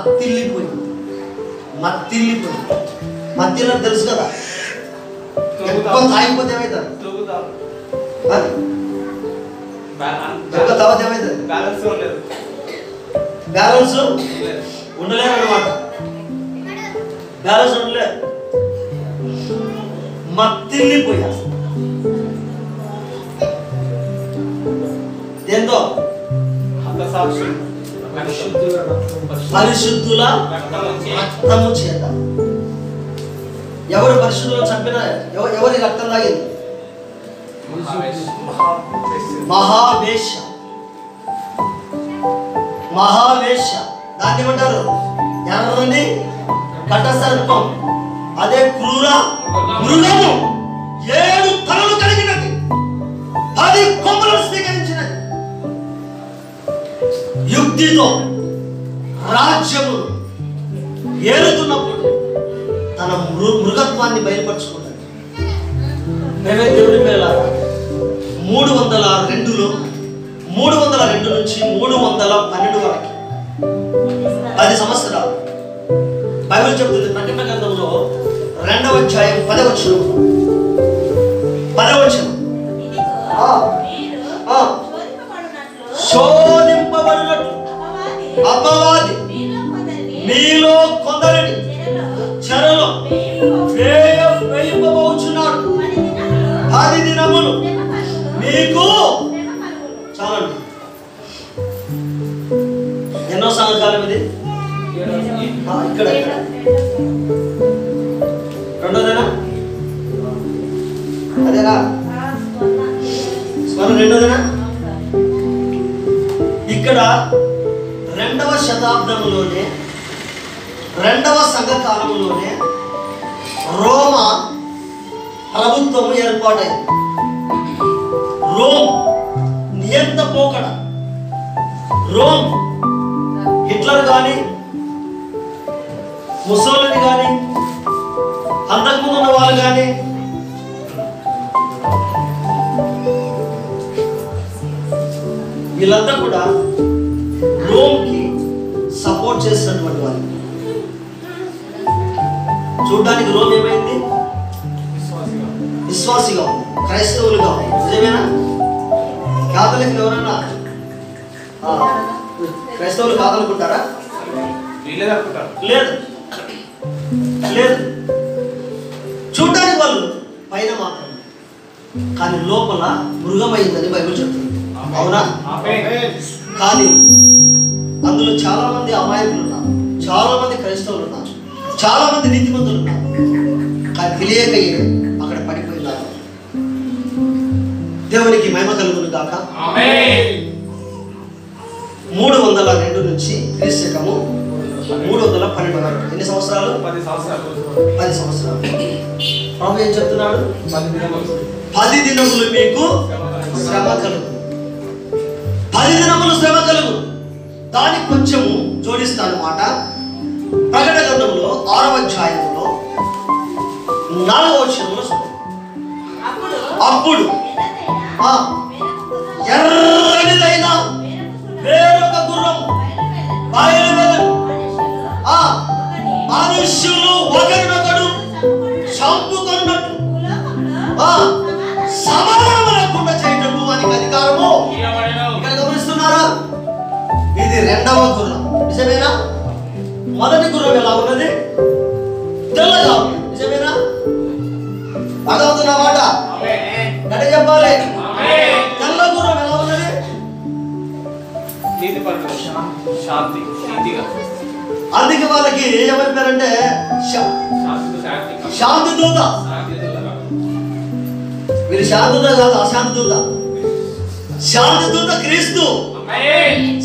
మత్తిల్లిపోయింది. మత్తిలో తెలుసు కదా, ఎక్కువ తాగిపోతే ఏమవుతారు? ఎక్కువ తాగితే ఏమవుతుంది? బ్యాలెన్స్ ఉండలేదు అన్నమాట. బ్యాలెన్స్ ఉండలేదు, మత్తిల్లిపోయా. ఏందో పరిశుద్ధుల రక్తము చేత. ఎవరు పరిశుద్ధులను చంపిన, ఎవరి రక్తం తాగింది? మహావేశ. దాన్ని ఏమంటారు? ఎర్రని కట సర్పం. అదే క్రూర మృగము, 7 తలలు కలిగినది, 10 కొమ్ములను స్వీకరించినది. యుక్తితో రాజ్యము ఏలుతున్నప్పుడు తన మృగత్వాన్ని బయలుపరుచుకున్నది. మేమే దేవుడి మేళ 302లో 302 నుంచి 312 వరకు 10 సంవత్సరాలు బైబిల్ చెబుతుంది. ప్రకటన గ్రంథంలో 2వ అధ్యాయం 10వ వచనం. శోధింపబడినట్లు అపవాది మీలో కొందరిని చెరలో వేయింపబోచున్నాడు. 10 దినములు మీకు చాలండి. ఎన్నో సంవత్సరాలు ఇది? ఇక్కడ రెండోదేనా? అదేనా? స్మరణ రెండోదేనా? ఇక్కడ 2వ శతాబ్దంలోనే 2వ సంఘకాలంలోనే రోమా ప్రభుత్వం ఏర్పాటైంది. రోమ్ నియంత పోకడ. రోమ్ హిట్లర్ కానీ, ముసోలిని కానీ, అంతకుముందు ఉన్న వాళ్ళు కానీ వీళ్ళంతా కూడా రోమ్కి సపోర్ట్ చేసినటువంటి వాళ్ళు. చూడ్డానికి రోమ్ ఏమైంది? విశ్వాసిగా ఉంది, క్రైస్తవులుగా ఉంది. నిజమేనా? కాదలికి ఎవరన్నా క్రైస్తవులు కాదనుకుంటారా? లేదు లేదు. చూడ్డానికి వాళ్ళు పైన మాత్రం, కానీ లోపల మృగమైందని బైబిల్ చెప్తుంది. అవునా? కానీ అందులో చాలా మంది అమాయకులు ఉన్నారు, చాలా మంది క్రైస్తవులు ఉన్నారు, చాలా మంది నీతిమంతులు ఉన్నారు. కానీ తెలియక అక్కడ పడిపోయినారు. దేవునికి మహిమ కలుగును గాక. 302 నుంచి క్రీస్తుకము 312 వరకు ఎన్ని సంవత్సరాలు? 10 సంవత్సరాలు. ప్రభు ఏం చెప్తున్నాడు? 10 దినములు మీకు శ్రమ కలుగు. 10 దినములు శ్రమ కలుగు. దానికి కొంచెము జోడిస్తాను మాట. ప్రకటన గ్రంథంలో 6వ అధ్యాయంలో 4వ వచనంలో అప్పుడు ఎర్రనిదైన వేరొక గుర్రం బయలువెళ్ళను. మనుష్యులు ఒకరినొకడు చంపుకున్నట్టు సమాధానం లేకుండా చేయటట్టు వానికి అధికారము. ఇక్కడ గమనిస్తున్నారా? ఇది 2వ గుర్రం. నిజమేనా? మొదటి గుర్రం ఎలా ఉన్నది? తెల్లగా ఉంది. నిజమేనా? అర్థమవుతున్న మాట అంటే చెప్పాలి. తెల్ల గుర్రం ఎలా ఉన్నది? అందుకే వాళ్ళకి ఏమనిపారంటే శాంతి దూత. వీరు శాంతి దూత కాదు, అశాంతి దూత. శాంతి దూత క్రీస్తు,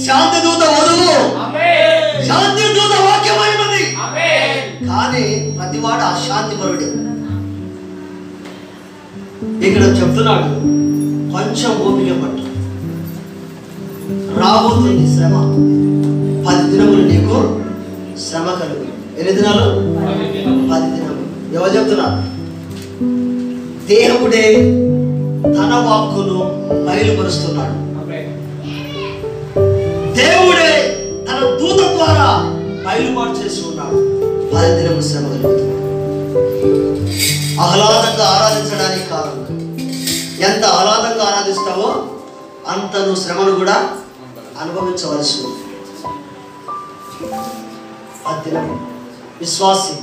శాంతి దూత వధువు, శాంతి దూత వాక్యమైనది. కానీ ప్రతివాడు అశాంతి పరుడే. ఇక్కడ చెప్తున్నాడు, కొంచెం ఓపిక పట్టు, రాబోతుంది శ్రమ. 10 దినములు నీకు శ్రమ కలుగు. ఎన్ని దినాలు? 10 దినములు. ఎవరు చెప్తున్నారు? దేవుడే తన వాక్కును బయలుపరుస్తున్నాడు. దేవుడే తన దూత ద్వారా బయలుపాటు చేసి ఉన్నాడు. 10 దినముల శ్రమ కలుగుతుంది. ఆహ్లాదంగా ఆరాధించడానికి కారణం, ఎంత ఆహ్లాదంగా ఆరాధిస్తావో అంత నువ్వు శ్రమను కూడా అనుభవించవలసి ఉంది. 10 దినం విశ్వాసి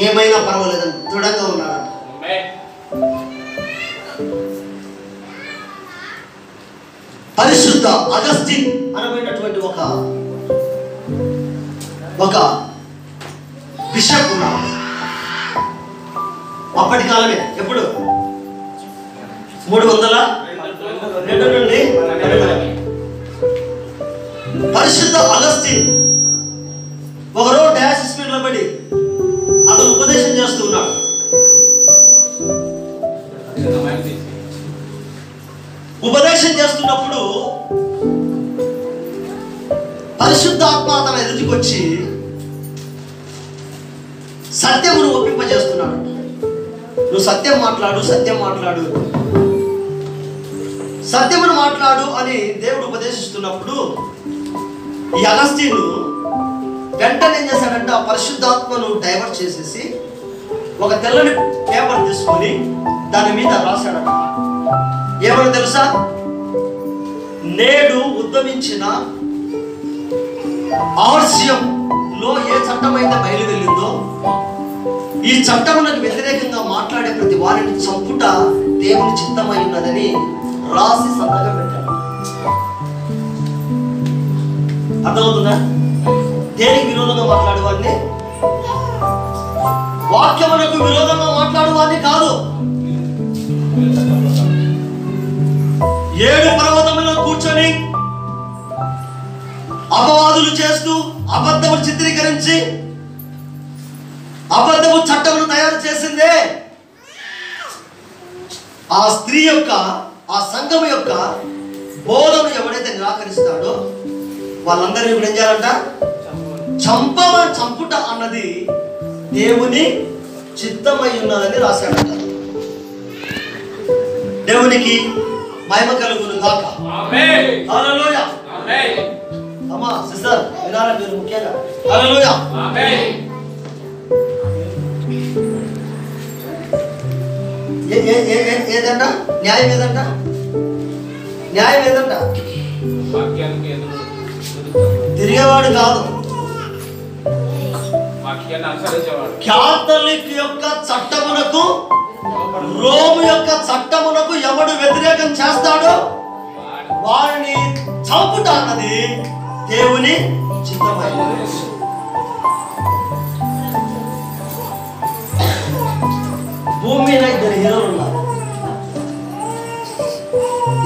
ఏమైనా పర్వాలేదని దృఢంగా ఉన్నాడు. పరిశుద్ధ అగస్టిన్ అనబడినటువంటి ఒక బిషప్ ఉన్నాడు. అప్పటి కాలమే, ఎప్పుడు 302 నుండి పరిశుద్ధ అగస్టిన్ ఒకరోజు డాష్ స్పీడ్ లో పడి అతను ఉపదేశం చేస్తూ ఉన్నాడు. ఉపదేశం చేస్తున్నప్పుడు పరిశుద్ధాత్మ తన ఎదుటికి వచ్చి సత్యమును ఒప్పింపజేస్తున్నాడు. నువ్వు సత్యం మాట్లాడు, సత్యం మాట్లాడు, సత్యమును మాట్లాడు అని దేవుడు ఉపదేశిస్తున్నప్పుడు ఈ అగస్టిన్ వెంటనే ఏం చేశాడంటే ఆ పరిశుద్ధాత్మను డైవర్ట్ చేసేసి ఒక తెల్లని పేపర్ తీసుకొని దాని మీద రాశాడట. ఏమని తెలుసా? నేడు ఉద్భవించిన ఆర్సియంలో ఏ చట్టం అయితే బయలు వెళ్ళిందో ఈ చట్టమునకు వ్యతిరేకంగా మాట్లాడే ప్రతి వారిని చంపుట దేవుని చిత్తమై ఉన్నదని రాసి సంతకం పెట్టాడు. అర్థమవుతుందా? దేనికి విరోధంగా మాట్లాడే వారిని, వాక్యమునకు విరోధంగా మాట్లాడే వారిని కాదు. 7 పర్వతములలో కూర్చొని అపవాదులు చేస్తూ అబద్ధము చిత్రీకరించి అబద్ధము చట్టమును తయారు చేసిందే ఆ స్త్రీ యొక్క, ఆ సంఘం యొక్క బోధను ఎవడైతే నిరాకరిస్తాడో వాళ్ళందరినీ కూడా ఏం చేయాలంట? చంపుట అన్నది దేవుని చిత్తమై ఉన్నదని రాశాడంట. దేవునికి మహిమ కలుగును గాక. ఆమేన్. హల్లెలూయా. ఆమేన్. అమ్మా సిస్టర్ వినారా మీరు ముఖ్యంగా? హల్లెలూయా. ఆమేన్. ఏదంట? న్యాయం ఏదంట? న్యాయం ఏదంట? తిరిగేవాడు కాదు, క్యాథలిక్ యొక్క చట్టమునకు, రోము యొక్క చట్టమునకు ఎవడు వ్యతిరేకం చేస్తాడో వారిని చంపుట అన్నది దేవుని చిత్తమైనది. భూమి మీద 2 హీరోలు ఉన్నారు.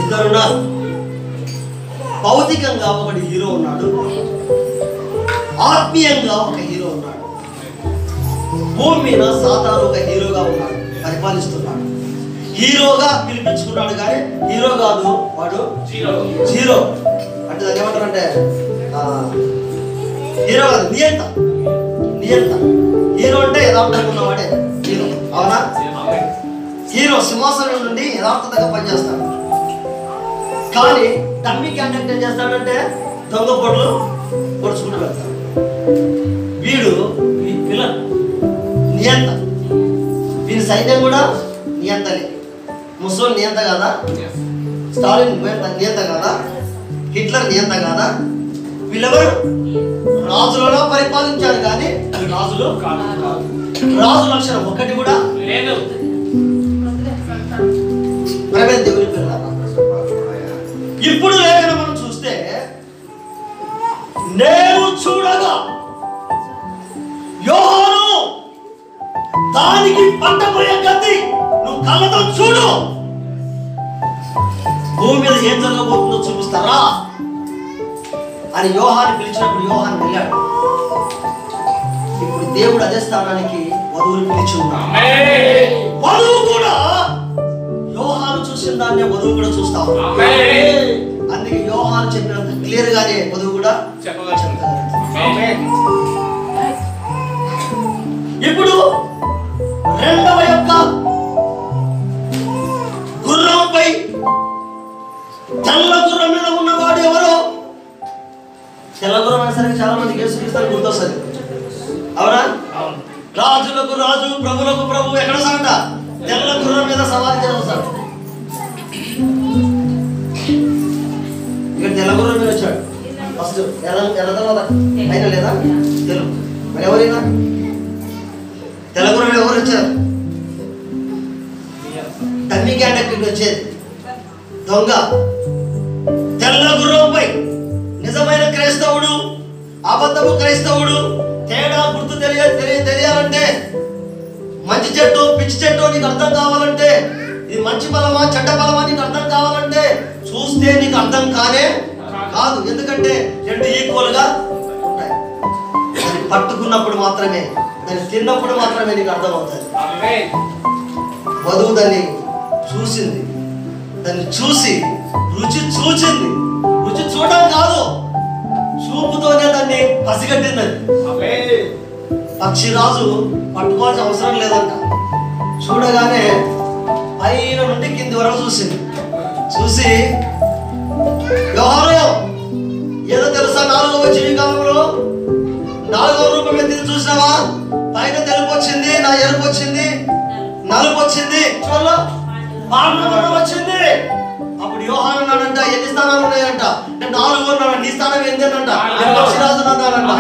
ఇద్దరున్నారు. భౌతికంగా ఒకటి హీరో ఉన్నాడు, ఆత్మీయంగా ఒక హీరో ఉన్నాడు. భూమి మీద సాతాను ఒక హీరోగా ఉన్నాడు, పరిపాలిస్తున్నాడు. హీరోగా పిలిపించుకున్నాడు కానీ హీరో కాదు, వాడు జీరో. అంటే దాన్ని ఏమంటారంటే హీరో కాదు, నియంత. హీరో అంటే యథార్థంగా ఉన్నవాడే హీరో. అవునా? హీరో సింహాసనం నుండి యథార్థంగా పనిచేస్తాడు. కానీ డమ్మీ క్యాండిడేట్ ఏం చేస్తాడంటే దొంగ పొడులు పొడుచుకుంటూ వెళ్తాడు. వీడు విలన్, నియంత. వీరి సైన్యం కూడా నియంతలే. ముసోల్ నియంత కాదా? స్టాలిన్ నియంత కాదా? హిట్లర్ నియంత కాదా? వీళ్ళెవరు రాజులలో పరిపాలించారు కానీ రాజులు రాజు లక్షణం ఒక్కటి కూడా లేదు. దేవుని పిల్లల ఇప్పుడు లేఖన మనం చూస్తే, నేను చూడగా యోహాను దానికి పట్టబోయే గతి నువ్వు కళ్ళతో చూడు, భూమి మీద ఏం జరగబోతుందో చూపిస్తారా అని యోహాను పిలిచినప్పుడు యోహాను వెళ్ళాడు. ఇప్పుడు దేవుడు అదే స్థానానికి వధువుని పిలిచి ఉన్నాడు. వధువు కూడా యోహాను చూసిన దాన్ని వధువు కూడా చూస్తావు. అందుకే యోహాను చెప్పినంత క్లియర్ గానే వధువు కూడా చెప్పగలరు. ఇప్పుడు రెండవ యొక్క గుర్రంపై తెల్ల గుర్రం మీద ఉన్నవాడు ఎవరు? తెల్ల గుర్రం అనేసరికి చాలా మందికి యేసుక్రీస్తు గుర్తొస్తుంది. అవునా? రాజులకు రాజు, ప్రభులకు ప్రభు ఎక్కడ వస్తాడంట? తెల్ల గుర్రం మీద సవారీ చేసి వస్తాడు. ఇక్కడ తెల్ల గుర్రం మీద వచ్చాడు. ఫస్ట్ ఎర్ర తర్వాత అయినా లేదా తెలుగు మరి ఎవరైనా తెల్ల గుర్రం మీద ఎవరు వచ్చారు? డమ్మీ క్యాండిడేట్ వచ్చేది దొంగ. తెల్ల గుర్రంపై నిజమైన క్రైస్తవుడు, అబద్ధపు క్రైస్తవుడు తేడా గుర్తు తెలియాలంటే, మంచి చెట్టు పిచ్చి చెట్టు నీకు అర్థం కావాలంటే, ఇది మంచి బలమా చెడ్డ బలమా నీకు అర్థం కావాలంటే చూస్తే నీకు అర్థం కానే కాదు. ఎందుకంటే రెండు ఈక్వల్ గా ఉంటాయి. దాన్ని పట్టుకున్నప్పుడు మాత్రమే, దాన్ని తిన్నప్పుడు మాత్రమే నీకు అర్థం అవుతుంది. వధువు దాన్ని చూసింది, దాన్ని చూసి రుచి చూచింది. రుచి చూడడం కాదు, చూపుతోనే దాన్ని పసిగట్టింది. పక్షిరాజు పట్టుకోవాల్సిన అవసరం లేదంట. చూడగానే పైన నుండి కింది వరకు చూసింది. చూసి యోహాను ఏదో తెలుసా, 4వ జీవికాలంలో 4వ రూపం ఎత్తి చూసినావా? పైన తెలుపు వచ్చింది, నా ఎరుపు వచ్చింది, నలుపు వచ్చింది, చూడలో పాండవం వచ్చింది. అప్పుడు యోహాను అన్నాడంట, ఎన్ని స్థానాలు ఉన్నాయంట? 4 అన్నాడు. నీ స్థానం ఏంటంట? పక్షిరాజు అన్నాడంట.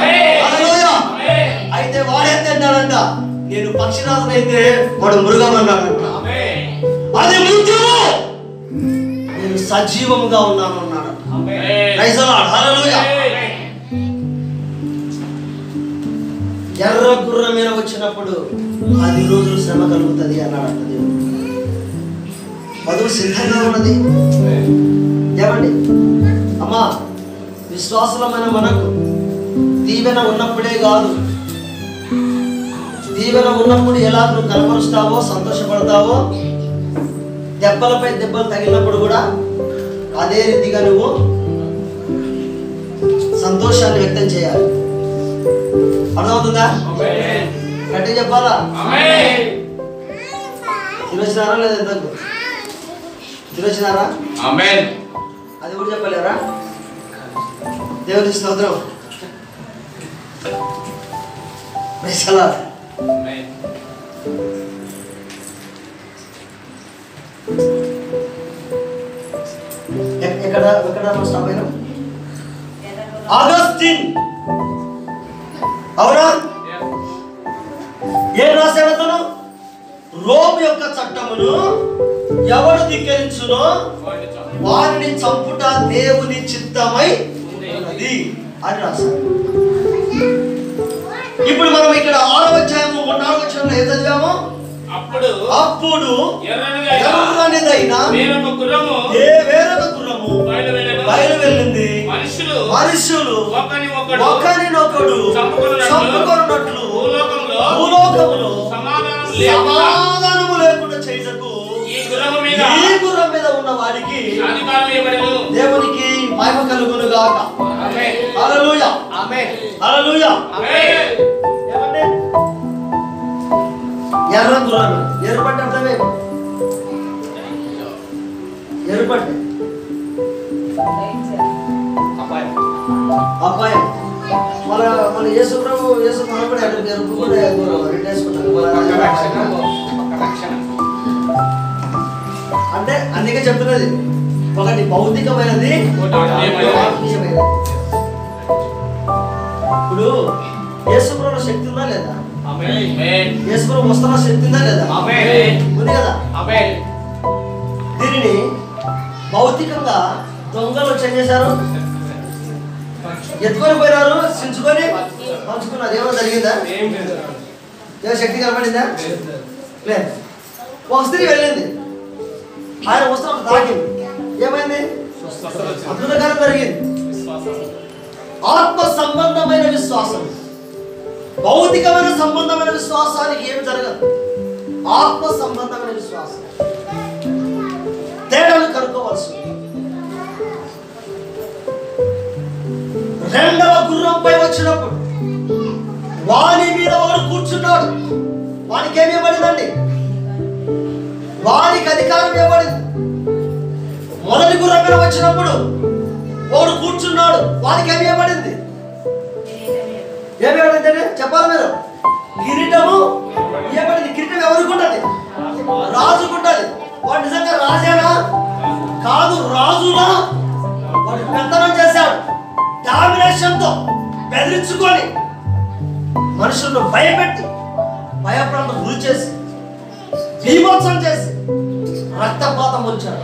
అయితే వాడేంటి అన్నాడంట? నేను పక్షిరాజు అయితే వాడు మృగం అన్నాడంట. అది మృత్యువు, నేను సజీవంగా ఉన్నాను అన్నాడు. ప్రైజ్ ది లార్డ్, హల్లెలూయా. ఎర్ర గుర్రం మీద వచ్చినప్పుడు 10 రోజులు శ్రమ కలుగుతుంది అన్నాడంట దేవుడు. వధువు సిద్ధంగా ఉన్నది. ఏమండి అమ్మా, విశ్వాసులమైన మనకు దీవెన ఉన్నప్పుడే కాదు, దీవెన ఉన్నప్పుడు ఎలా నువ్వు కనపరుస్తావో, సంతోషపడతావో, దెబ్బలపై దెబ్బలు తగిలినప్పుడు కూడా అదే రీతిగా నువ్వు సంతోషాన్ని వ్యక్తం చేయాలి. అర్థమవుతుందా? గట్టి చెప్పాలా? తినొచ్చినారా లేదా? ఎంతకు తినొచ్చినారా? అది కూడా చెప్పలేరా? దేవుని స్తోత్రం. ఎక్కడ స్టాప్ అయినా? ఆగస్టిన్. అవునా? ఏం రాశాడు అతను? రోమ్ యొక్క చట్టమును ఎవడు ధిక్కరించునో వారిని చంపుట దేవుని చిత్తమై ఉన్నది అని రాశాడు. ఇప్పుడు మనం ఇక్కడ 6వ అధ్యాయము 4వ వచనంలో ఏం చదివాము? అప్పుడు ఎర్రనిదైన వేరొక గుర్రము బయలు వెళ్ళింది. మనుషులు ఒకరినొకడు చంపుకొనున్నట్లు భూలోకములో సమాధానము లేకుండా చేయుటకు ఈ గుర్రం మీద ఉన్న వారికి దేవునికి మహిమ కలుగును గాక. హల్లెలూయా, హల్లెలూయా. ఏమంటే ఎర్ర గుర్రం, ఎరుపట్టి అర్థమే ఎరుపట్టి అపాయం. మన యేసు ప్రభు మనం కూడా ఎరుపు కూడా అంటే అందుకే చెప్తున్నది, ఒకటి భౌతికమైనది, ఆత్మీయమైనది. ఇప్పుడు యేసు ప్రభు శక్తి ఉందా లేదా? యేసు ప్రభు వస్తున్న శక్తి ఉందా లేదా? ఉంది కదా. దీనిని భౌతికంగా దొంగలు వచ్చి ఏం చేశారు? ఎత్తుకొని పోయినారు, చించుకొని పంచుకున్నారు. ఏమైనా జరిగిందా? ఏమైనా శక్తి కనపడిందా? లేదు. ఒక స్త్రీ వెళ్ళింది, ఆయన వస్త్రం తాకింది, ఏమైంది? అద్భుతకారం జరిగింది. ఆత్మ సంబంధమైన విశ్వాసం, భౌతికమైన సంబంధమైన విశ్వాసానికి ఏమి జరగదు. ఆత్మ సంబంధమైన విశ్వాసం తేడాను కనుక్కోవాల్సి. రెండవ గుర్రంపై వచ్చినప్పుడు వాని మీద వాడు కూర్చున్నాడు. వానికి ఏమి ఇవ్వబడిందండి? వానికి అధికారం ఇవ్వబడింది. మొదటి గుర్రం మీద వచ్చినప్పుడు వాడు కూర్చున్నాడు, వానికి ఏమి ఇవ్వబడింది? ఏమేమంటే చెప్పాలి మీరు, కిరీటము ఇవ్వబడింది. కిరీటం ఎవరికి ఉంటుంది? రాజుకు ఉంటుంది. వాడు నిజంగా రాజేనా? కాదు, రాజులా వాడు పెత్తనం చేశాడు. డామినేషన్తో బెదిరించుకొని మనుషులను భయపెట్టి భయప్రాంతం గురి చేసి బీభత్సం చేసి రక్తపాతం వచ్చాడు.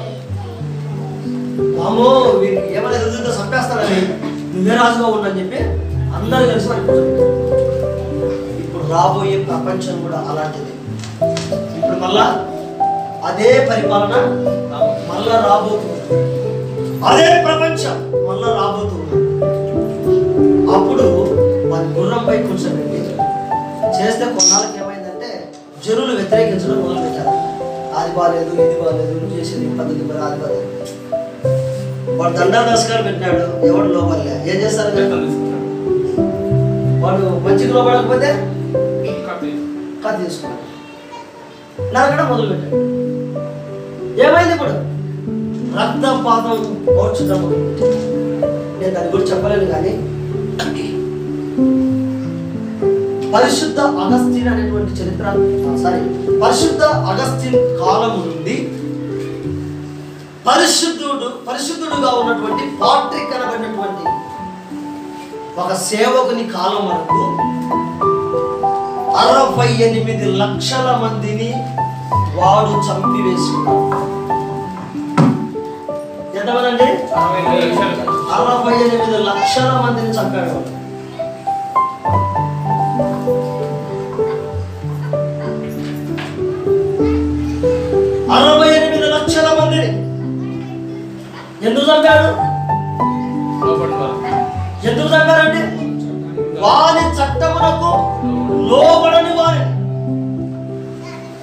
మామో వీరికి ఏమైనా ఎదురుతో చంపేస్తారని నువ్వే రాజుగా ఉండని చెప్పి అందరూ కలిసి వాడికి ఇప్పుడు రాబోయే ప్రపంచం కూడా అలాంటిది. ఇప్పుడు మళ్ళా అదే పరిపాలన మళ్ళా రాబోతుంది, అదే ప్రపంచం మళ్ళా రాబోతుంది. అప్పుడు వారి గుర్రంపై కూర్చోబెట్టి చేస్తే కొన్నాళ్ళకి ఏమైందంటే జనులు వ్యతిరేకించడం మొదలుపెట్టారు. అది బాగాలేదు, ఇది బాగాలేదు, నువ్వు చేసేది పద్ధతి బాగా, అది బాగాలేదు. వాడు దండా దశకాలు పెట్టినాడు, ఎవడు లోపలే. ఏం చేస్తారు? వాడు మంచికి లోపడకపోతే కత్తి తీసుకున్నాడు, నరకడం మొదలుపెట్టాడు. ఏమైంది? ఇప్పుడు రక్తపాతం ఓడ్చడం. నేను దాని గురించి చెప్పలేను, కానీ పరిశుద్ధ అగస్టిన్ అనేటువంటి చరిత్ర పరిశుద్ధ అగస్టిన్ కాలం నుండి పరిశుద్ధుడుగా ఉన్నటువంటి పాట్రిక్ అనబడినటువంటి ఒక సేవకుని కాలం వరకు 68 లక్షల మందిని వాడు చంపివేసుకున్నాడు. ఎంతమంది అండి? 68 లక్షల మందిని చంపాడు. 68 లక్షల మందిని ఎందుకు చంపాడు? ఎందుకు చంపారంటే వారి చట్టమునకు లోబడని వారి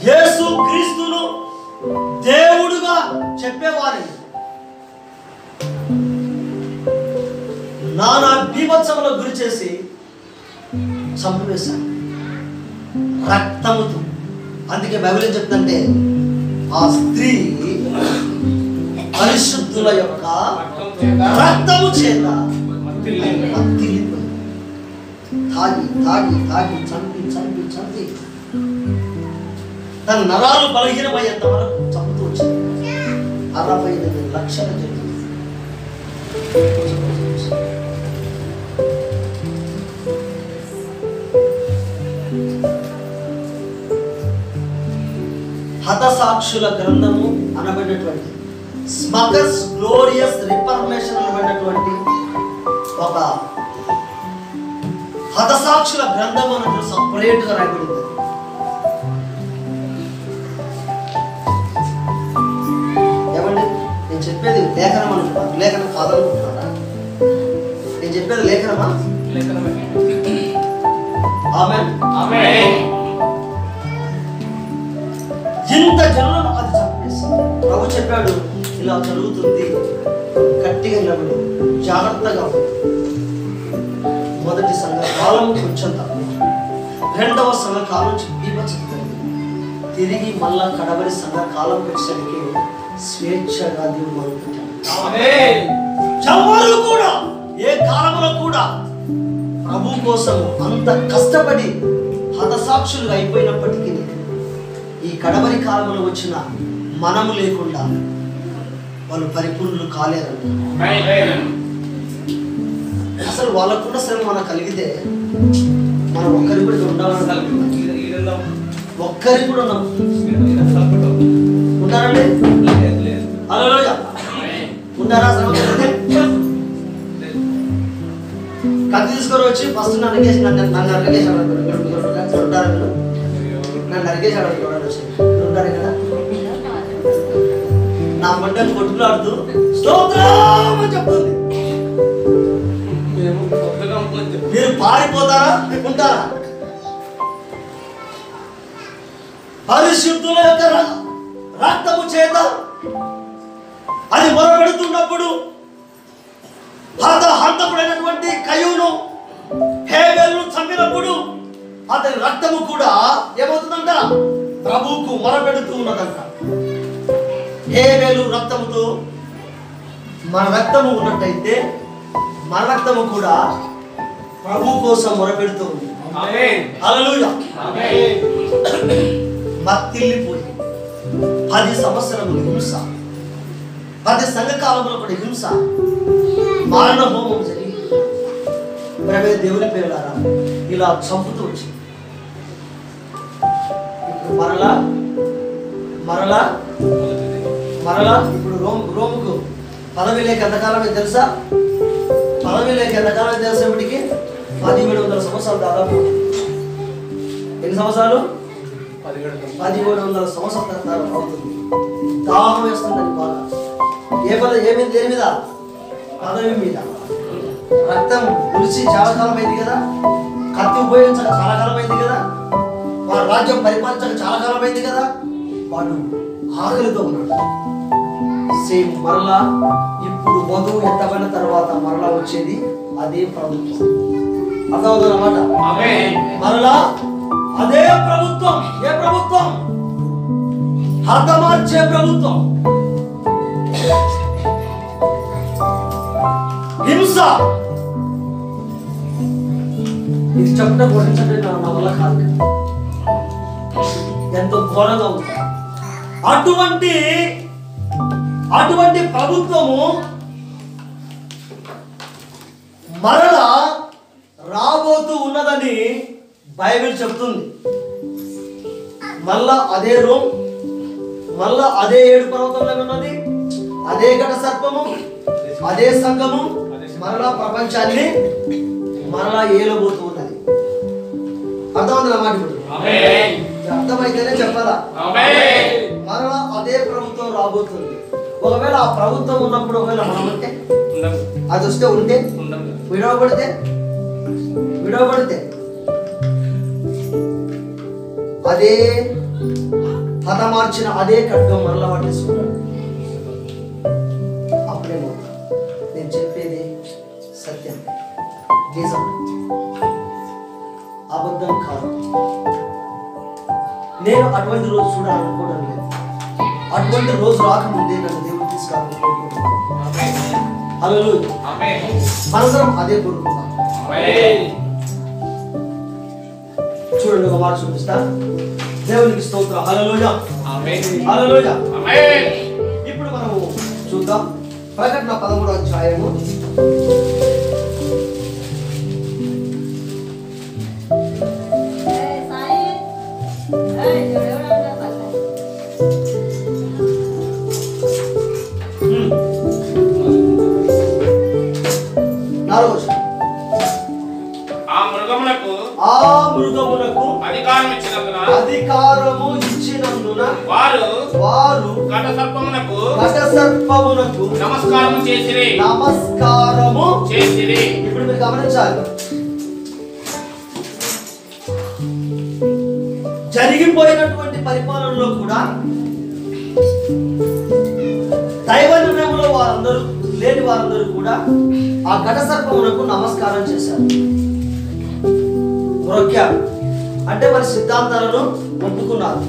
యేసు క్రీస్తును దేవుడుగా చెప్పేవారిని నానా బీభత్సములకు గురి చేసి చంపివేశారు రక్తముతో. అందుకే బైబిల్ ఏం చెప్తుందంటే ఆ స్త్రీ పరిశుద్ధుల యొక్క రక్తము చేత తాగి తాగి తాగి చంపి చంపి చంపి తన నరాలు బలహీనమయ్యేంత వరకు చంపుతూ వచ్చింది. 68 లక్షల జనం. హతసాక్షుల గ్రంథము అనబడినటువంటి స్మగర్స్ గ్లోరియస్ రిఫర్మేషన్ అనబడినటువంటి ఒక హతసాక్షుల గ్రంథం అన్నట్టు సపరేట్ గా రాయబడింది. ఏమండి నేను చెప్పేది లేఖనం అనుకుంటున్నాను, లేఖనం కాదనుకుంటున్నారా? నేను చెప్పేది లేఖనమా? ఆమేన్. ఇంత జనులను అది చంపేసి ప్రభు చెప్పాడు, ఇలా జరుగుతుంది, గట్టిగా నిలబడు, జాగ్రత్తగా. మొదటి సంఘకాలం కొంచెం తక్కువ, రెండవ సంఘకాలం బీభత్సం, తిరిగి మళ్ళా కడవరి సంఘకాలం వచ్చేసరికి స్వేచ్ఛగా దేవుడు మొదలుపెట్టాడు. ఎవరు కూడా ఏ కాలంలో కూడా ప్రభు కోసం అంత కష్టపడి హతసాక్షులుగా అయిపోయినప్పటికీ ఈ కడవరి కాలంలో వచ్చిన మనము లేకుండా వాళ్ళు పరిపూర్ణులు కాలేరంట. అసలు వాళ్ళకున్న శ్రమ మనకు కలిగితే మనం ఒక్కరికి కూడా ఉండాలని ఒక్కరికి కూడా ఉన్నాం. ఉంటారండి? హల్లెలూయా. ఉంటారా? కత్తి తీసుకొని వచ్చి ఫస్ట్ నన్ను నరికేసాడు ఉంటారా? మీరు నన్ను నరికేసాడు ఉంటారు కదా. నా మంటలు కొట్టులాడుతూ స్తోత్రం అని చెప్తుంది. మీరు పారిపోతారా? ఉంటారా? పరిశుద్ధుల యొక్క రక్తము చేత అది మొరపెడుతున్నప్పుడు హంతకుడైనటువంటి కయ్యూను హేబెలును చంపినప్పుడు అతని రక్తము కూడా ఏమవుతుందంట? ప్రభువుకు మొరపెడుతూ ఉన్నదంట. హేబెలు రక్తముతో మన రక్తము ఉన్నట్టయితే మన రక్తము కూడా ప్రభు కోసం మొరపెడుతూ ఉంది. హల్లెలూయా. మత్తిల్లిపోయి 10 సంవత్సరముల హింస, 10 సంఘకాలంలో కూడా హింస, మారణ హోమం జరిగి ప్రేమే దేవుని పేరులారా ఇలా చంపుతూ వచ్చింది. ఇప్పుడు మరలా ఇప్పుడు రోముకు పదవి లేక ఎంతకాలమే తెలుసా? పదవి లేక ఎంతకాలం తెలిసేపటికి 1700 సంవత్సరాలు దాదాపు. ఎన్ని సంవత్సరాలు? 1700 సంవత్సరాలు అవుతుంది. దాహం వేస్తుందని బాగా. ఏమైంది? దేని మీద? పదవి మీద. రక్తం గురిచి చాలా కాలం అయింది కదా, కత్తి ఉపయోగించక చాలా కాలం అయింది కదా, వాడు రాజ్యం పరిపాలించక చాలా కాలం అయింది కదా, వాడు ఆకలితో ఉన్నాడు. సేమ్ మరలా ఇప్పుడు వధువు ఎత్తబడిన తర్వాత మరలా వచ్చేది అదే ప్రభుత్వం. అర్థమవుతుంది అన్నమాట. మరలా అదే ప్రభుత్వం. ఏ ప్రభుత్వం? హతమార్చే ప్రభుత్వం. హింస. ఇది చెప్పడం గురించండి నా వల్ల కాదు, ఎంతో ఘోరంగా ఉంది. అటువంటి ప్రభుత్వము మరలా రాబోతూ ఉన్నదని బైబిల్ చెప్తుంది. మళ్ళా అదే రోమ్, మళ్ళా అదే 7 పర్వతంలో ఉన్నది, అదే ఘట సర్పము, అదే సంఘము మరలా ప్రపంచాన్ని మరలా ఏలబోతూ ఉన్నది. అర్థమవుతుంది అన్నమాట. ఇప్పుడు అర్థమైతేనే చెప్పాలా? మరలా అదే ప్రభుత్వం రాబోతుంది. ఒకవేళ ఆ ప్రభుత్వం ఉన్నప్పుడు ఒకవేళ మనం ఉంటే, అది వస్తే ఉంటే, విడవబడితే అదే హతమార్చిన అదే ఖడ్గం మరలా పట్టేసుకున్నాడు. అప్పుడేమో నేను చెప్పేది సత్యం, నిజం, అబద్ధం కాదు. నేను అటువంటి రోజు చూడాలనుకోవడం లేదు. అటువంటి రోజు రాకముందే నన్ను దేవుడు తీసుకురావాలనుకుంటున్నాను. హల్లెలూయా. మనందరం అదే కోరుకుందాం. చూడండి, ఒక మాట చూపిస్తా. దేవునికి స్తోత్రం. హల్లెలూయా. హల్లెలూయా. ఇప్పుడు మనము చూద్దాం ప్రకటన 13వ అధ్యాయము. ఆ మృగమునకు అధికారము ఇచ్చినందున వారు ఘట సర్పమునకు నమస్కారము చేసిరి. ఇప్పుడు మీరు గమనించాలి, జరిగిపోయినటువంటి పరిపాలనలో కూడా దైవ నిర్ణయంలో వారందరూ లేని వారందరూ కూడా ఆ ఘట సర్పమునకు నమస్కారం చేశారు, మొక్కారు. అంటే వారి సిద్ధాంతాలను ఒప్పుకున్నారు,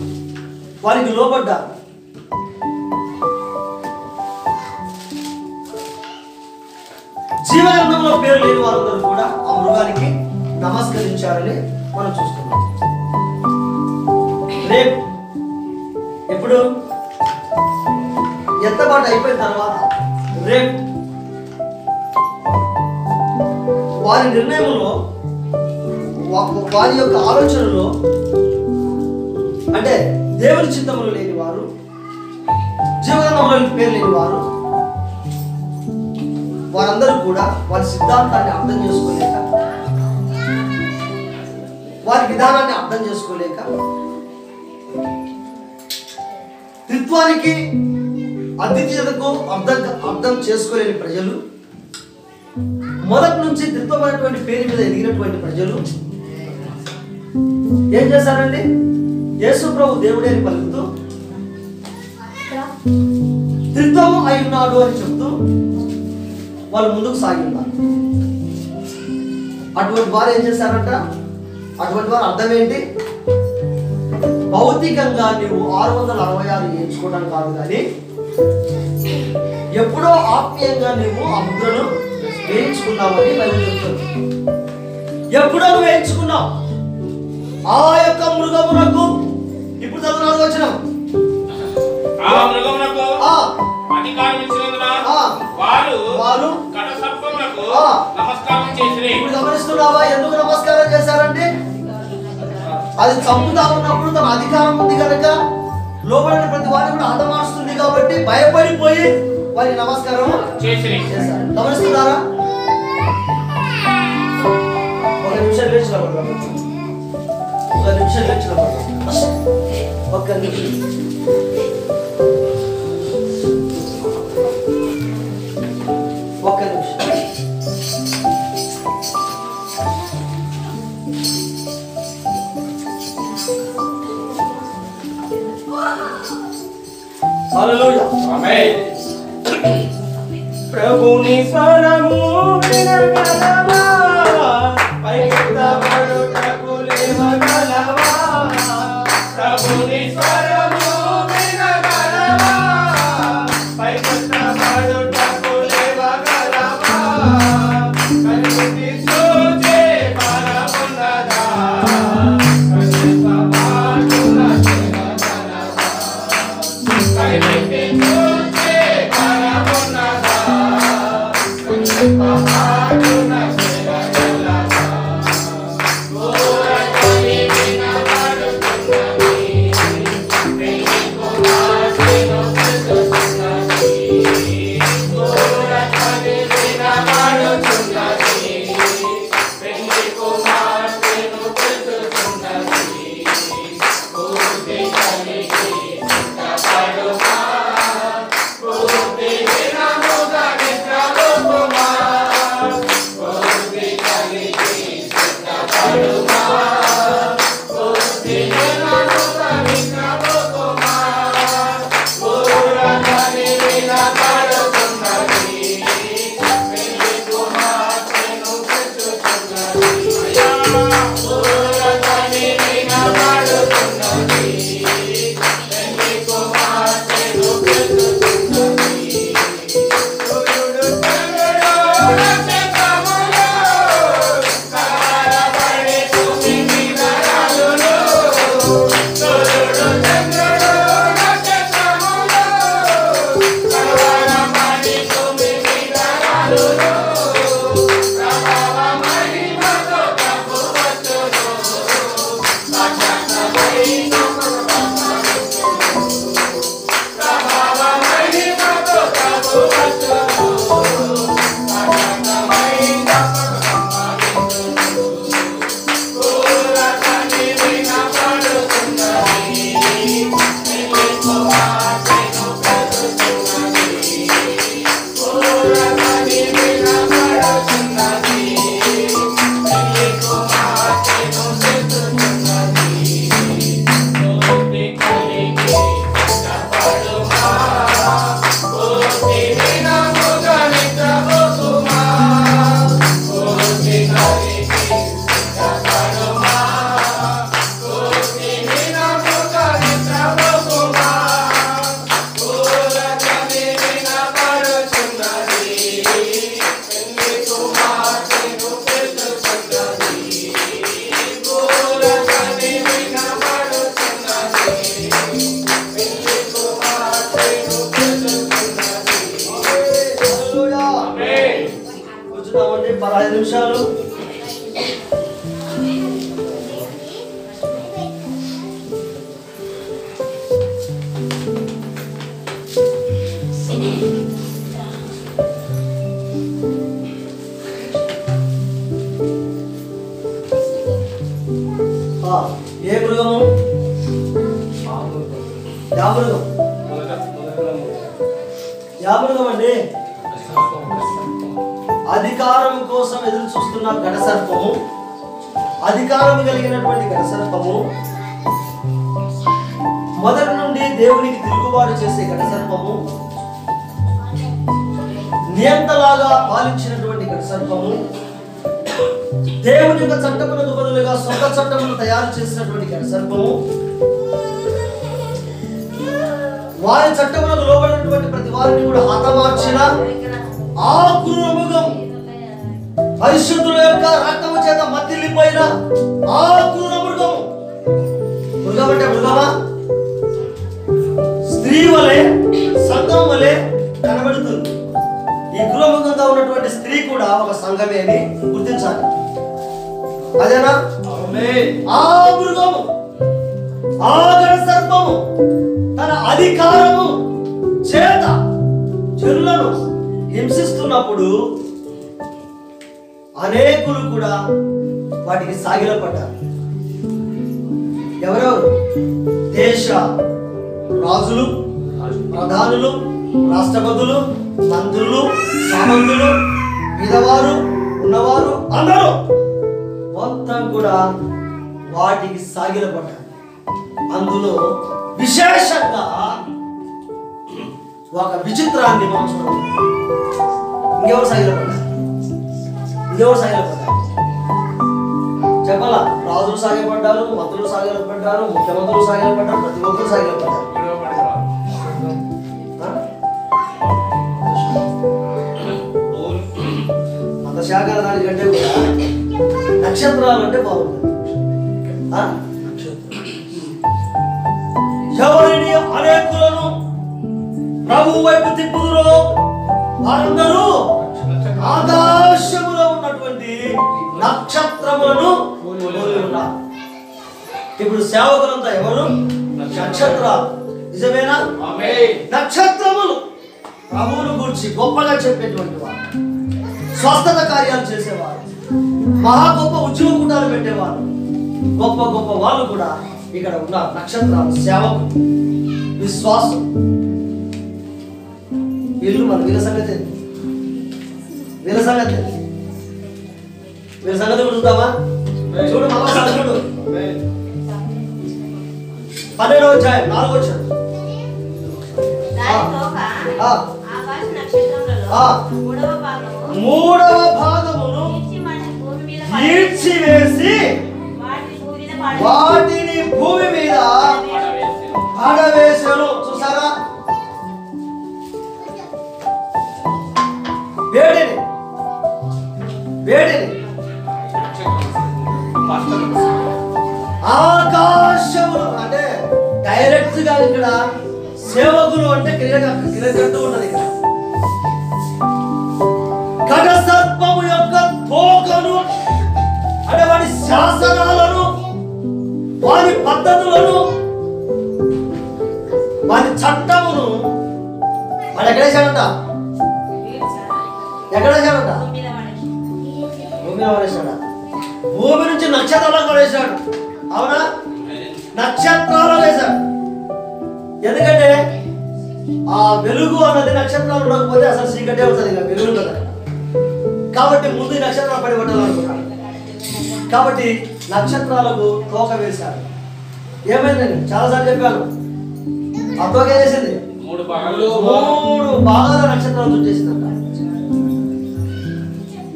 వారికి లోబడ్డారు. జీవగ్రంథంలో పేరు లేని వారందరూ కూడా ఆ మృగానికి నమస్కరించారని మనం చూస్తున్నాం. రేపు ఎప్పుడు ఎత్తబాటు అయిపోయిన తర్వాత రేపు వారి నిర్ణయంలో, వారి యొక్క ఆలోచనలో, అంటే దేవుని చిత్తములు లేని వారు, జీవనంలో పేరు లేని వారు, వారందరూ కూడా వారి సిద్ధాంతాన్ని అర్థం చేసుకోలేక, వారి విధానాన్ని అర్థం చేసుకోలేక, త్రిత్వానికి అద్వితీయతకు అర్థం చేసుకోలేని ప్రజలు, మొదటి నుంచి త్రిత్వమైనటువంటి పేరు మీద ఎదిగినటువంటి ప్రజలు ఏం చేశారండి? యేసు ప్రభు దేవుడే అని పలుకుతూ త్రిత్వము అయి ఉన్నాడు అని చెప్తూ వాళ్ళు ముందుకు సాగి ఉన్నారు. అటువంటి వారు ఏం చేశారంట? అటువంటి వారు అర్థం ఏంటి? భౌతికంగా నువ్వు 666 ఎంచుకోవడానికి కాదు, కానీ ఎప్పుడో ఆత్మీయంగా నువ్వు ఆ ముద్రను వేయించుకున్నావని బైబిల్ చెప్తుంది. ఎప్పుడో నువ్వు ఎంచుకున్నావు ఆ యొక్క మృగమునకు. ఇప్పుడు చదువు వచ్చిన ఆ మృగమునకు అధికారం ఇచ్చినందున వారు కడ సర్పమునకు నమస్కారం చేసిరి. ఇప్పుడు గమనిస్తున్నావా ఎందుకు నమస్కారం చేశారంటే అది చంపుతా ఉన్నప్పుడు తన అధికారం ఉంది కనుక లోపల ప్రతి వారిని కూడా హతమారుస్తుంది కాబట్టి భయపడిపోయి వారికి నమస్కారం చేశారు. గమనిస్తున్నారా? ఒక నిమిషం లేచిన ఒక్క నిమిషం హల్లెలూయా. ఆమేన్. ప్రభుని స్వరము వినగలవా, పైకెత్తబడుటకు లేవగలవా. ప్రభుని స్వరము వినగలవా, పైకెత్తబడుటకు లేవగలవా. కనుటి చూచే పరమున్నదా, కనుపమాటున చేయగలవా. కనుటి చూచే పరమున్నదా, కనుపమాటున చేయగలవా. గోరకని వినబడుతున్నది, పెళ్లి కుమార్తెను పిలుస్తున్నది. గోరకని వినబడుతున్నది, పెళ్లి కుమార్తెను పిలుస్తున్నది. బుద్ధి కలిగి సిద్ధపడుమా, బుద్ధి వినముగా నిద్రపోకుమా. బుద్ధి కలిగి సిద్ధపడుమా, బుద్ధి వినముగా నిద్రపోకుమా. గోరకని వినబడుతున్నది, పెళ్లి కుమార్తెను పిలుస్తున్నది. గోరకని వినబడుతున్నది, పెళ్లి కుమార్తెను పిలుస్తున్నది. సూర్యుడు చంద్రుడు నక్షత్రములు కలవరపడి భూమి మీద రాలును. సూర్యుడు చంద్రుడు నక్షత్రములు కలవరపడి భూమి మీద రాలును. ప్రభావ మహిమతో ప్రభు వచ్చును, సాక్షాత్మైన ప్రభావ మహిమతో ప్రభు వచ్చును, సాక్షాత్మైన గోరకని వినబడుతున్నది, పెళ్లి కుమార్తెను పిలుస్తున్నది. గోరకని వినబడుతున్నది, పెళ్లి కుమార్తెను పిలుస్తున్నది. బుద్ధి కలిగి సిద్ధపడుమా, బుద్ధి వినముగా నిద్రపోకుమా. బుద్ధి కలిగి సిద్ధపడుమా, బుద్ధి వినముగా నిద్రపోకుమా. గోరకని వినబడుతున్నది, పెళ్లి కుమార్తెను పిలుస్తున్నది. గోరకని వినబడుతున్నది, పెళ్లి కుమార్తెను పిలుస్తున్నది. హల్లెలూయా. ఆమేన్. కూర్చున్నామండి 15 నిమిషాలు. ఏ మృగము? యామృగం. యామృగం అండి అధికారం కోసం ఎదురు చూస్తున్న గడసర్పము, అధికారం కలిగినటువంటి గడసర్పము, మొదటి నుండి దేవునికి తిరుగుబాటు చేసే గడసర్పము, నియంతలాగా పాలించినటువంటి గడసర్పము, దేవుని యొక్క చట్టములకు బదులుగా సొంత చట్టమును తయారు చేసినటువంటి గడసర్పము, వారి చట్టములకు లోబడినటువంటి ప్రతి వారిని కూడా హతమార్చిన ఆ క్రూర మృగం పరిశుద్ధుల యొక్క రక్తము చేత మత్తిల్లిపోయిన ఆ క్రూర మృగము. మృగం అంటే మృగమా? స్త్రీ వలె, సంఘం వలె కనబడుతుంది. ఈ క్రూరముఖంగా ఉన్నటువంటి స్త్రీ కూడా ఒక సంఘమే అని గుర్తించాలి. అదేనా? ఆ మృగము, ఆ గణ సర్పము తన అధికారము చేత జనులను హింసిస్తున్నప్పుడు అనేకులు కూడా వాటికి సాగిలపడ్డారు. ఎవరెవరు? దేశ రాజులు, ప్రధానులు, రాష్ట్రపతులు, మంత్రులు, సామంతులు, పేదవారు, ఉన్నవారు అందరూ మొత్తం కూడా వాటికి సాగిలపడ్డారు. అందులో విశేషంగా ఒక విచిత్రాన్ని మనం చూడాలి. ఇంకెవరు సాగిలపడ్డారు? ఇంకెవరు సాగిలపడ్డారు చెప్పాలా? రాజులు సాగిలపడ్డారు, మంత్రులు సాగిలపడ్డారు, ముఖ్యమంత్రులు సాగిలపడ్డారు, ప్రతి ఒక్కరు సాగిలపడ్డారు. మత శాఖల దానికంటే కూడా నక్షత్రాలు అంటే బాగుంటుంది. ఎవరిని అనేకులను ప్రభు వైపు తిప్పుదురో వారందరూ ఆకాశములో ఉన్నటువంటి నక్షత్రములను పోలి ఉన్నారు. ఇప్పుడు సేవకులంతా ఎవరు? నక్షత్రాలు. నిజమేనా? నక్షత్రములు ప్రభువును గురించి గొప్పగా చెప్పేటువంటి వారు, స్వస్థత కార్యాలు చేసేవారు, మహా గొప్ప ఉద్యోగ కూటాలు పెట్టేవారు, గొప్ప గొప్ప వాళ్ళు కూడా ఇక్కడ ఉన్నారు. నక్షత్రాలు, సేవకులు, విశ్వాసం. వీళ్ళు మన వీళ్ళ సంగతి వీళ్ళ సంగతి వీళ్ళ సంగతి కూడా చూద్దామా? చూడు మళ్ళా చూడు 12వ అధ్యాయం 4వ వచనం. మూడవ భాగమును ఈడ్చివేసి వాటిని భూమి మీద పడవేసెను. చూసారా? వేడిని ఆకాశములు అంటే డైరెక్ట్ గా ఇక్కడ సేవకులు అంటే క్రియకట్టు ఉన్నది. ఇక్కడ ఖడ్గసర్పము యొక్క తోకను అంటే వాటి శాసనాలను, వారి పద్ధతులను, వారి చట్టమును వాడు ఎక్కడేశాడంట? ఎక్కడేశాడంట? భూమి మీద పడేశాడ. భూమి నుంచి నక్షత్రాలకు పడేశాడు. అవునా? నక్షత్రాలు వేశాడు. ఎందుకంటే ఆ వెలుగు అన్నది నక్షత్రాలు ఉండకపోతే అసలు చీకటే ఉంటుంది, ఇక వెలుగు ఉంటుంది. కాబట్టి ముందు నక్షత్రాలు పడిపట్టాలనుకున్నాడు. కాబట్టి నక్షత్రాలకు తోక వేశాడు. ఏమైందండి? చాలాసార్లు చెప్పాను. ఆ తోక ఏం చేసింది? 3 భాగాల నక్షత్రాలు చుట్టేసిందంట.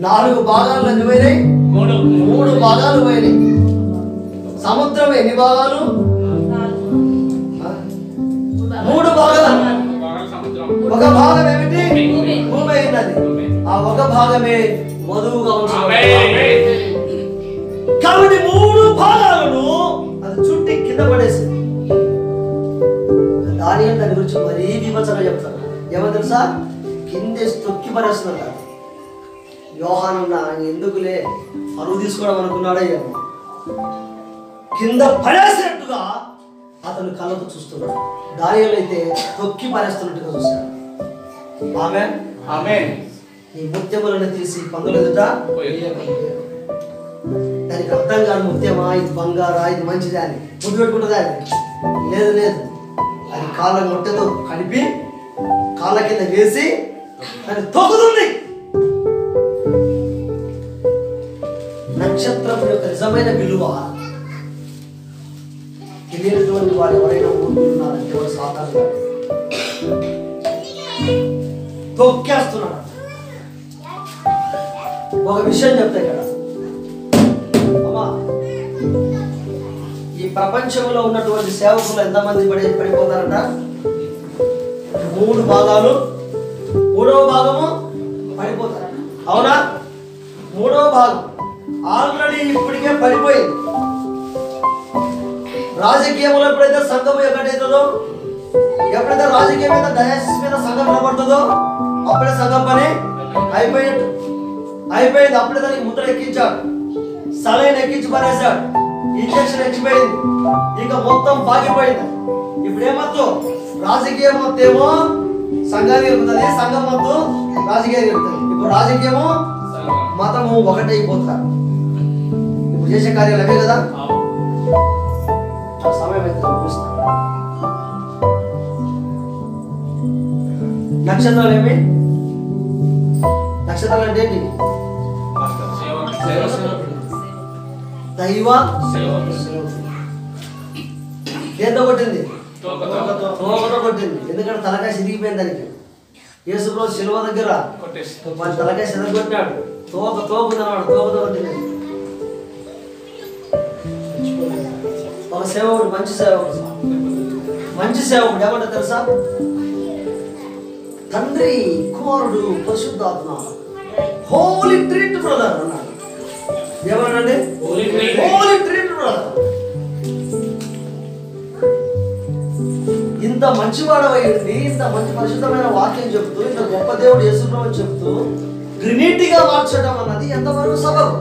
4 భాగాలు ఎన్ని పోయినాయి? 3 భాగాలు పోయినాయి. సముద్రం ఎన్ని భాగాలు? 3 భాగాలు. ఒక భాగం ఏమిటి? భూమి అయినది. ఆ ఒక భాగమే మధువుగా ఉంచబడింది. కాబట్టి 3 భాగాలను అది చుట్టి కింద పడేసింది. దాని గురించి మరీ విమర్శగా చెప్తారు. ఏమో తెలుసా? కిందేసి తొక్కి పడేస్తున్నారు. యోహానన్న ఎందుకులే పరువు తీసుకోవడం అనుకున్నాడే ఏమో, కింద పడేసినట్టుగా అతను కళ్ళతో చూస్తున్నాడు. దానిలో అయితే తొక్కి పడేస్తున్నట్టుగా చూశాడు. ఆమేన్. ఈ ముత్యములను తీసి పందులు ఎదుట దానికి అర్థం కాదు. ముత్యమా, ఇది బంగారా, ఇది మంచిదా అని ముద్దు పెట్టుకుంటుందా? లేదు. అది కాళ్ళ మొట్టతో కలిపి కాళ్ళ కింద వేసి దాన్ని తొక్కుతుంది. నక్షత్రం యొక్క నిజమైన విలువ తెలియనటువంటి వారు ఎవరైనా ఊరుకున్నారంటే వారు సాధారణ తొక్కేస్తున్నాడు. ఒక విషయం చెప్తా ఇక్కడ అమ్మా, ఈ ప్రపంచంలో ఉన్నటువంటి సేవకులు ఎంతమంది పడిపోతారంట? 3 భాగాలు, 3వ భాగము పడిపోతారు. అవునా? మూడవ భాగం ఆల్రెడీ ఇప్పటికే పడిపోయింది. రాజకీయంలో ఎప్పుడైతే సంఘం ఎక్కడైతుందో, ఎప్పుడైతే రాజకీయం మీద డయాసిస్ మీద సంఘం నిలబడుతుందో అప్పుడే సంఘం పని అయిపోయింది. అప్పుడే దానికి ముద్ర ఎక్కించాడు, సలైన్ ఎక్కించి పడేశాడు, ఇంజక్షన్ ఎక్కిపోయింది, ఇక మొత్తం బాగిపోయింది. ఇప్పుడు ఏమొద్దు, రాజకీయం మొత్తం ఏమో సంఘానికి ఎరుగుతుంది, సంఘం మొత్తం రాజకీయానికి ఎరుగుతుంది. ఇప్పుడు రాజకీయము మతము ఒకటైపోతారు. ఇప్పుడు చేసే కార్యాలు అవే కదా. సమయం అయితే నక్షత్రాలు ఏమి? నక్షత్రాలు అంటే ఏంటి? దైవ ఏదో కొట్టింది, తోకతో కొట్టింది. ఎందుకంటే తలకాయ సిరిగిపోయింది దానికి. యేసుప్రభు శిలువ దగ్గర మన తలకాయ సిరగొట్టినాడు, తోకుందన్నాడు, తోకతో కొట్టింది. ఒక సేవకుడు, మంచి సేవకుడు ఏమంటే తెలుసా? తండ్రి, కుమారుడు, పరిశుద్ధాత్మ, హోలీ ట్రీట్ బ్రదర్ అన్నాడు. ఏమన్నాడండి? Holy treat brother. ఇంత మంచివాడవై ఉండి, ఇంత మంచి పరిశుద్ధమైన వాక్యం చెప్తూ, ఇంత గొప్ప దేవుడు యేసుప్రభు చెప్తూ ట్రినిటీగా మార్చడం అన్నది ఎంతవరకు సబబు?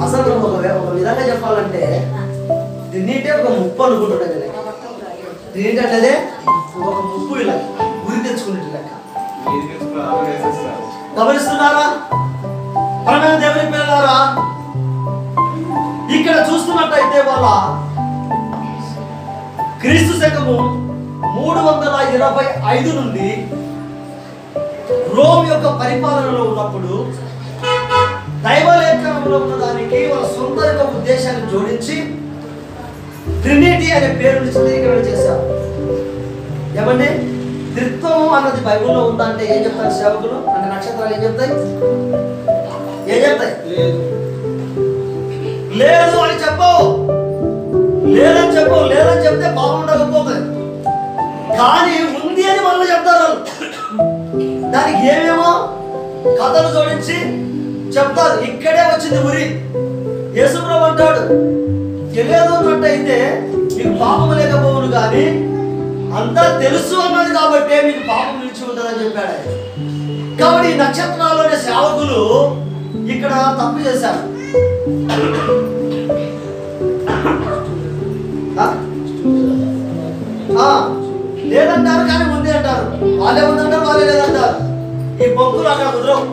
అసలు ఒక విధంగా చెప్పాలంటే ట్రినిటీ ఒక ముప్పు అనుకుంటున్నాను నేను. ట్రినిటీ అంటే ఒక ముప్పు ఇలా గురి తెచ్చుకునేట్టు లెక్క. గమనిస్తున్నారా పరమైన దేవుని పిల్లలారా? ఇక్కడ చూస్తున్నట్టయితే వాళ్ళ క్రీస్తు శకము 325 నుండి రోమ్ యొక్క పరిపాలనలో ఉన్నప్పుడు దైవలేఖనంలో ఉన్న దానికి వాళ్ళ సొంత యొక్క ఉద్దేశాన్ని జోడించి ట్రినిటీ అనే పేరుని చిత్రీకరణ చేశారు. ఏమంటే త్రిత్వం అన్నది బైబిల్లో ఉందా అంటే ఏం చెప్తారు సేవకులు? అంటే నక్షత్రాలు ఏం చెప్తాయి? లేదు అని చెప్పవు, లేదని చెప్పవు. లేదని చెప్తే బాగుండకపోతుంది, కానీ ఉంది అని వాళ్ళు చెప్తారు. దానికి ఏమేమో కథలు జోడించి చెప్తారు. ఇక్కడే వచ్చింది ఉరి. యేసుప్రభు అంటాడు, తెలియదు అన్నట్టయితే మీకు పాపం లేకపోవును, కానీ అంతా తెలుసు అన్నది కాబట్టి మీకు పాపం నిలిచి ఉంటుందని చెప్పాడు. కాబట్టి ఈ నక్షత్రాల్లోని సేవకులు ఇక్కడ తప్పు చేశారు. లేదంటారు కానీ ఉంది అంటారు. వాళ్ళే ఉందంటారు, వాళ్ళే లేదంటారు. ఈ బొక్కులు అక్కడ కుదరవు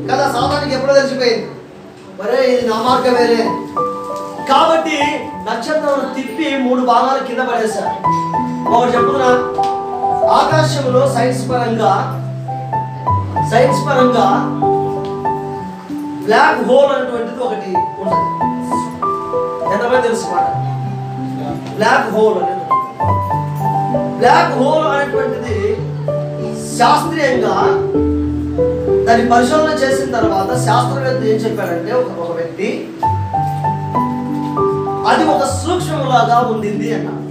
కదా. సాతానికి ఎప్పుడో తెలిసిపోయింది, మరే ఇది నా మార్గమేలే. కాబట్టి నక్షత్రం తిప్పి 3 భాగాలు కింద పడేశారు. ఒకటి చెప్తున్నా, ఆకాశంలో సైన్స్ పరంగా బ్లాక్ హోల్ అనేటువంటిది ఒకటి ఉంటుంది. ఎంతమంది తెలుసు మాట? బ్లాక్ హోల్ అనేటువంటిది శాస్త్రీయంగా దాన్ని పరిశోధన చేసిన తర్వాత శాస్త్రవేత్త ఏం చెప్పాడంటే, ఒక వ్యక్తి అది ఒక సూక్ష్మలాగా ఉండింది అన్నాడు.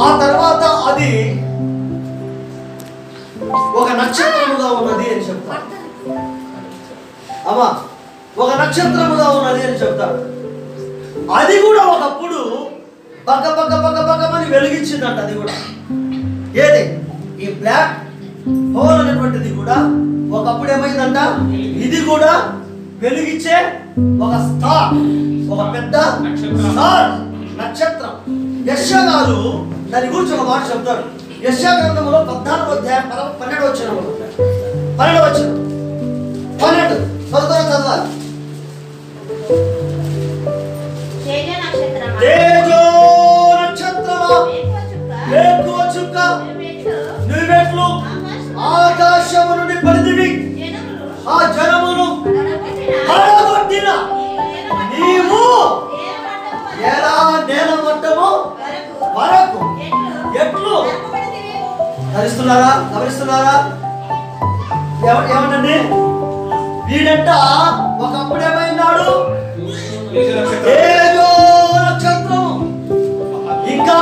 ఆ తర్వాత అది ఒక నక్షత్రముగా ఉన్నది అని చెప్తాడు. అమ్మా, ఒక నక్షత్రముగా ఉన్నది అని చెప్తాడు. అది కూడా ఒకప్పుడు బగ్గమని వెలిగించిందంట. అది కూడా ఏది? ఈ బ్లాక్ హోల్ అనేటువంటిది కూడా ఒకప్పుడు ఏమైందంట, ఇది కూడా వెలిగించే ఒక స్టార్, ఒక పెద్ద స్టార్, నక్షత్రం. యెషయా గారు దాని గురించి ఒక మాట చెప్తాడు. యెషయా గ్రంథంలో 14వ అధ్యాయం 12వ వచనం చదవాలి. తేజో నక్షత్రమా, వేకువ చుక్క, నువ్వెట్లు ఆకాశము నుండి పడితివి, ఆ జనమును పడగొట్టిన నీవు ఎలా నేల మట్టము వరకు ఎట్లు గమనిస్తున్నారా? ఏమంటండి? వీడంట ఒకప్పుడు ఏమైనాడు? తేజో నక్షత్రము, ఇంకా